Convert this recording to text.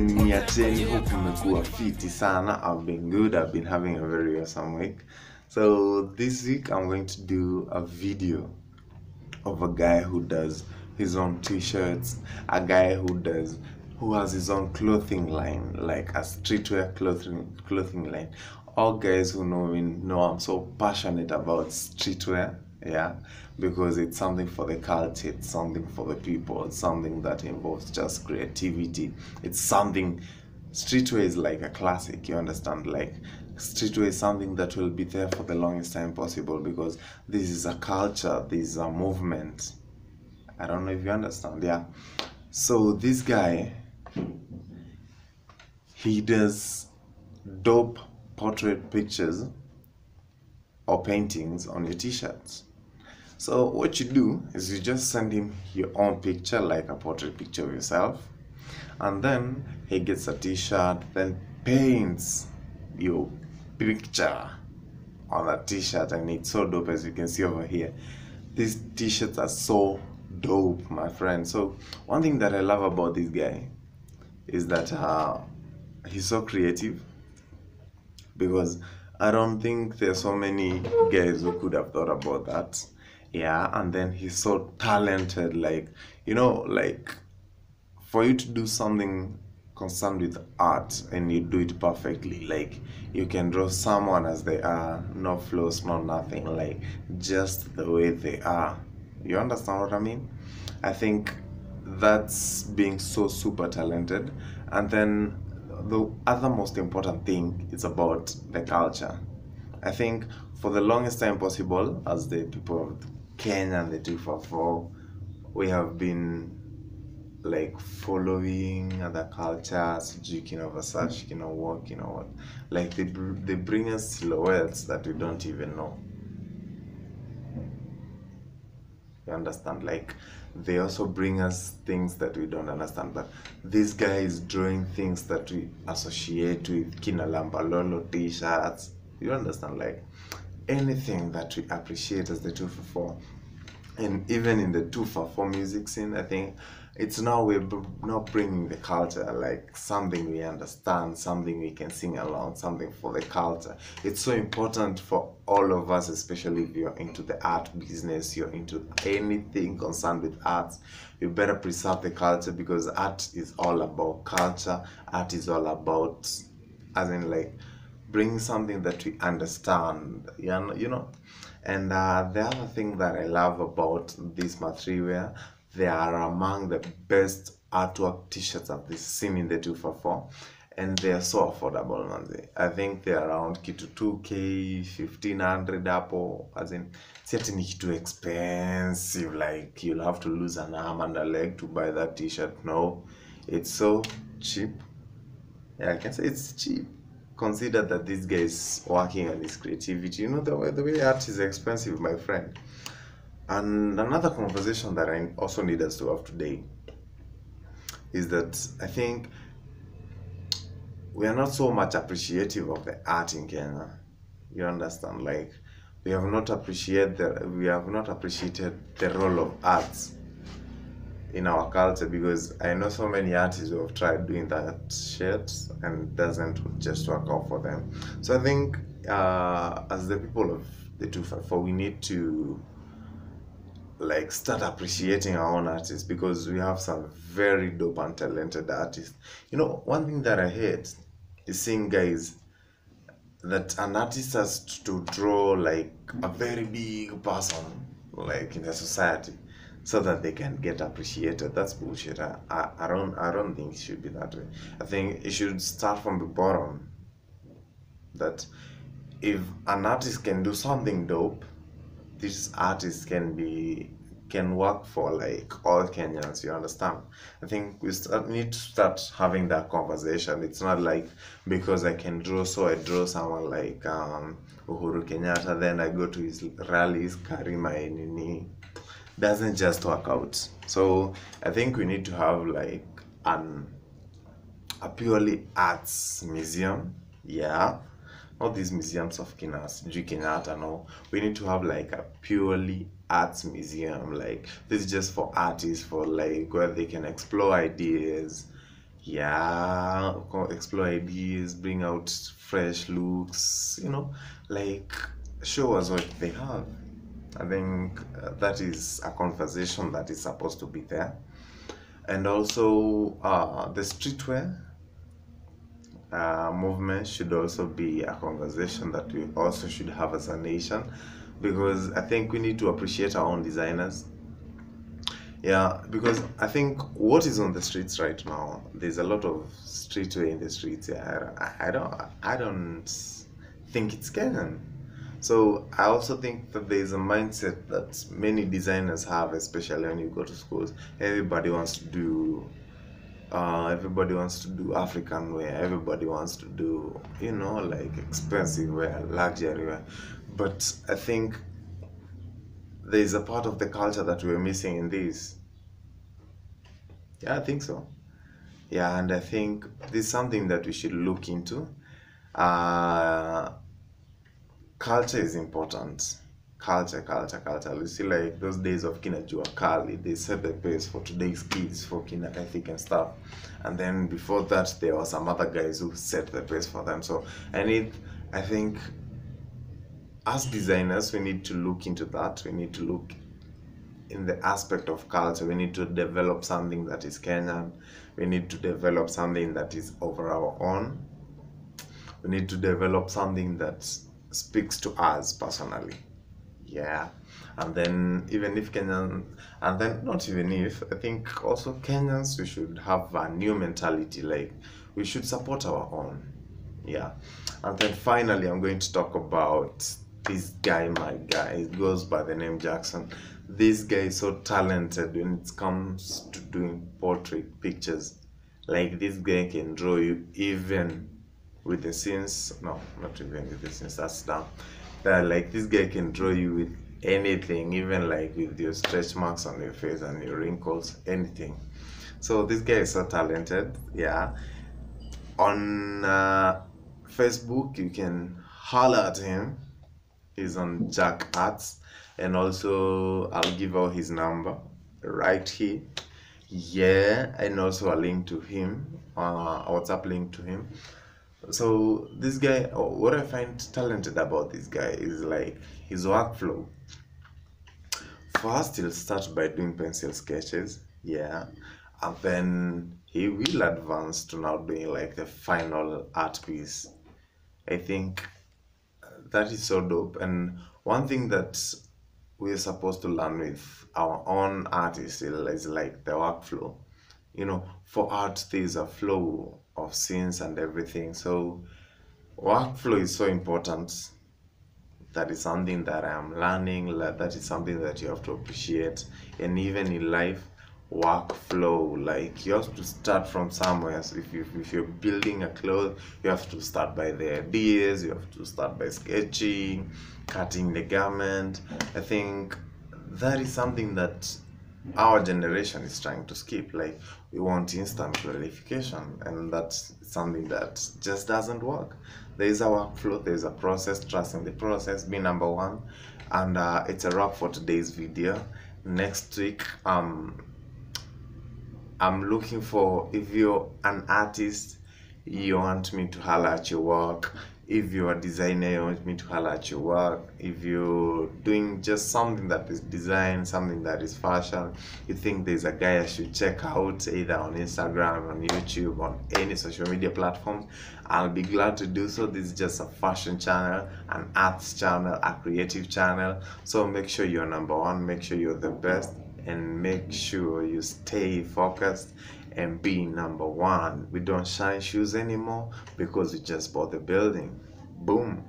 Niacheni, hope mmekuwa fiti sana. I've been good. I've been having a very awesome week. So this week I'm going to do a video of a guy who does his own t-shirts, a guy who has his own clothing line, like a streetwear clothing line. All guys who know me know I'm so passionate about streetwear, yeah, because it's something for the culture, it's something for the people, it's something that involves just creativity. It's something, streetwear is like a classic, you understand? Like streetwear is something that will be there for the longest time possible because this is a culture, this is a movement. I don't know if you understand, yeah. So this guy, he does dope portrait pictures or paintings on your t-shirts. So what you do is you just send him your own picture, like a portrait picture of yourself, and then he gets a t-shirt, then paints your picture on a t-shirt, and it's so dope, as you can see over here. These t-shirts are so dope, my friend. So one thing that I love about this guy is that he's so creative, because I don't think there's so many guys who could have thought about that. Yeah, and then he's so talented, like, you know, like for you to do something concerned with art and you do it perfectly, like you can draw someone as they are, no flaws, no nothing, like just the way they are. You understand what I mean? I think that's being so super talented. And then the other most important thing is about the culture. I think for the longest time possible, as the people of Kenya and the 244, we have been like following other cultures, Versace, work, what, like they bring us silhouettes that we don't even know. You understand? Like they also bring us things that we don't understand, but this guy is drawing things that we associate with Kina Lambalolo t-shirts. You understand? Like anything that we appreciate as the 244. And even in the 244 music scene, I think it's now we're not bringing the culture, like something we understand, something we can sing along, something for the culture. It's so important for all of us, especially if you're into the art business, you're into anything concerned with arts. You better preserve the culture, because art is all about culture. Art is all about, as in like, bring something that we understand, you know. And the other thing that I love about this MA3WEAR, they are among the best artwork t-shirts I've seen in the 244, and they are so affordable, man. I think they're around kitu 2K, 1500 Apple, as in, it's too expensive, like you'll have to lose an arm and a leg to buy that t-shirt. No, it's so cheap. Yeah, I can say it's cheap. Consider that this guy is working on his creativity. You know, the way art is expensive, my friend. And another conversation that I also need us to have today is that I think we are not so much appreciative of the art in Kenya. You understand? Like we have not appreciated the role of arts in our culture, because I know so many artists who have tried doing that shit and it doesn't just work out for them. So I think as the people of the 254, we need to like start appreciating our own artists, because we have some very dope and talented artists. You know, one thing that I hate is seeing guys that an artist has to draw like a very big person like in the society so that they can get appreciated. That's bullshit. I don't think it should be that way. I think it should start from the bottom. That if an artist can do something dope, this artist can work for like all Kenyans. You understand? I think we need to start having that conversation. It's not like because I can draw, so I draw someone like Uhuru Kenyatta, then I go to his rallies, carry my nini. Doesn't just work out. So I think we need to have like a purely arts museum. Yeah, not these museums of Kenyatta, no. We need to have like a purely arts museum. Like this is just for artists, for like where they can explore ideas, Yeah, explore ideas, bring out fresh looks, like show us what they have. I think that is a conversation that is supposed to be there. And also, the streetwear movement should also be a conversation that we also should have as a nation, because I think we need to appreciate our own designers. Yeah, because I think what is on the streets right now, there's a lot of streetwear in the streets. Yeah, I don't think it's Kenyan. So I also think that there's a mindset that many designers have, especially when you go to schools. Everybody wants to do African wear. Everybody wants to do, like expensive wear, luxury wear. But I think there is a part of the culture that we're missing in this. Yeah, I think so. Yeah, and I think this is something that we should look into. Uh, Culture is important. Culture. You see, like those days of Kina Kali, they set the pace for today's kids, for Kina ethic and stuff. And then before that, there were some other guys who set the pace for them. So I think, as designers, we need to look into that. We need to look in the aspect of culture. We need to develop something that is Kenyan. We need to develop something that is over our own. We need to develop something that speaks to us personally. Yeah. And then even if Kenyan, and then not even if, I think also Kenyans, we should have a new mentality, like we should support our own. Yeah. And then finally, I'm going to talk about this guy, my guy. It goes by the name Jackson. This guy is so talented when it comes to doing portrait pictures. Like this guy can draw you even with the scenes. No, not even with the scenes. That's down. Like this guy can draw you with anything, even like with your stretch marks on your face and your wrinkles, anything. So this guy is so talented. Yeah. On Facebook, you can holler at him. He's on JACKARTS, and also I'll give out his number right here. Yeah, and also a link to him, a WhatsApp link to him. So this guy, what I find talented about this guy is like his workflow. First, he'll start by doing pencil sketches, yeah, and then he will advance to now doing like the final art piece. I think that is so dope. And one thing that we're supposed to learn with our own artists is like the workflow. For art, there's a flow of scenes and everything. So workflow is so important. That is something that I'm learning. That is something that you have to appreciate. And even in life, workflow, like you have to start from somewhere. So if you're building a cloth, you have to start by the ideas. You have to start by sketching, cutting the garment. I think that is something that our generation is trying to skip. Like we want instant gratification, and that's something that just doesn't work. There is a workflow, there is a process. Trust in the process, be number one. And it's a wrap for today's video. Next week, I'm looking for, if you're an artist, you want me to holler at your work. If you're a designer, you want me to holler at your work. If you're doing just something that is design, something that is fashion, you think there's a guy I should check out, either on Instagram, on YouTube, on any social media platform, I'll be glad to do so. This is just a fashion channel, an arts channel, a creative channel. So make sure you're number one, make sure you're the best, and make sure you stay focused and be number one. We don't shine shoes anymore because we just bought the building. Boom.